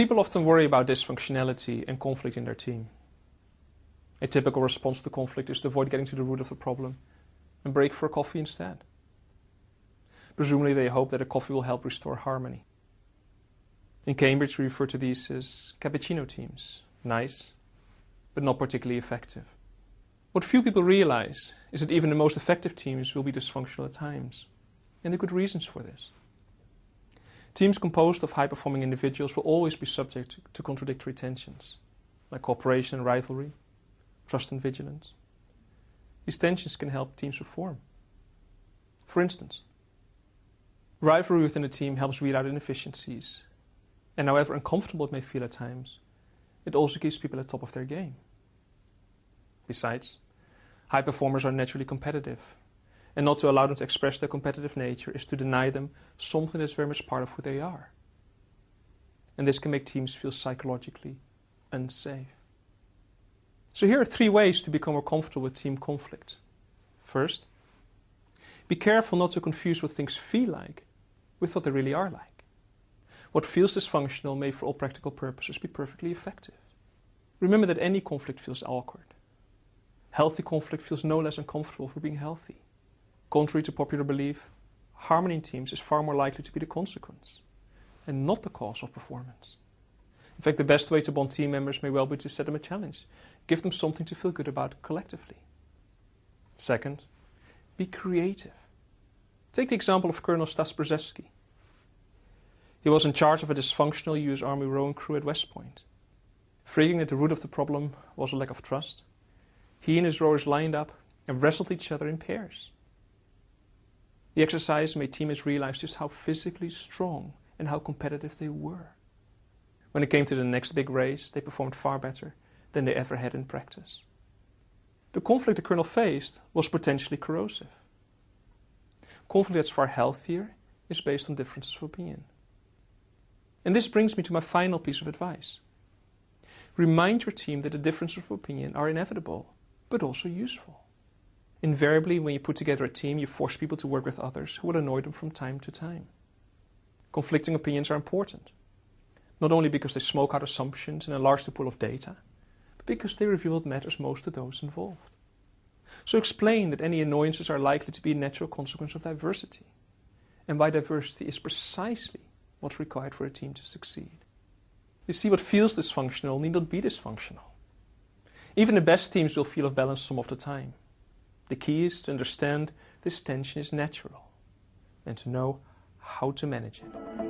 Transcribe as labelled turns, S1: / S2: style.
S1: People often worry about dysfunctionality and conflict in their team. A typical response to conflict is to avoid getting to the root of the problem and break for a coffee instead. Presumably they hope that a coffee will help restore harmony. In Cambridge we refer to these as cappuccino teams. Nice, but not particularly effective. What few people realize is that even the most effective teams will be dysfunctional at times, and there are good reasons for this. Teams composed of high-performing individuals will always be subject to contradictory tensions, like cooperation and rivalry, trust and vigilance. These tensions can help teams perform. For instance, rivalry within a team helps weed out inefficiencies, and however uncomfortable it may feel at times, it also keeps people at the top of their game. Besides, high performers are naturally competitive, and not to allow them to express their competitive nature is to deny them something that's very much part of who they are. And this can make teams feel psychologically unsafe. So here are 3 ways to become more comfortable with team conflict. First, be careful not to confuse what things feel like with what they really are like. What feels dysfunctional may for all practical purposes be perfectly effective. Remember that any conflict feels awkward. Healthy conflict feels no less uncomfortable for being healthy. Contrary to popular belief, harmony in teams is far more likely to be the consequence and not the cause of performance. In fact, the best way to bond team members may well be to set them a challenge. Give them something to feel good about collectively. Second, be creative. Take the example of Colonel Stas Brzezinski. He was in charge of a dysfunctional US Army rowing crew at West Point. Figuring that the root of the problem was a lack of trust, he and his rowers lined up and wrestled each other in pairs. The exercise made teammates realize just how physically strong and how competitive they were. When it came to the next big race, they performed far better than they ever had in practice. The conflict the colonel faced was potentially corrosive. Conflict that's far healthier is based on differences of opinion. And this brings me to my final piece of advice. Remind your team that the differences of opinion are inevitable, but also useful. Invariably, when you put together a team, you force people to work with others who will annoy them from time to time. Conflicting opinions are important, not only because they smoke out assumptions and enlarge the pool of data, but because they reveal what matters most to those involved. So explain that any annoyances are likely to be a natural consequence of diversity, and why diversity is precisely what's required for a team to succeed. You see, what feels dysfunctional need not be dysfunctional. Even the best teams will feel off balance some of the time. The key is to understand this tension is natural and to know how to manage it.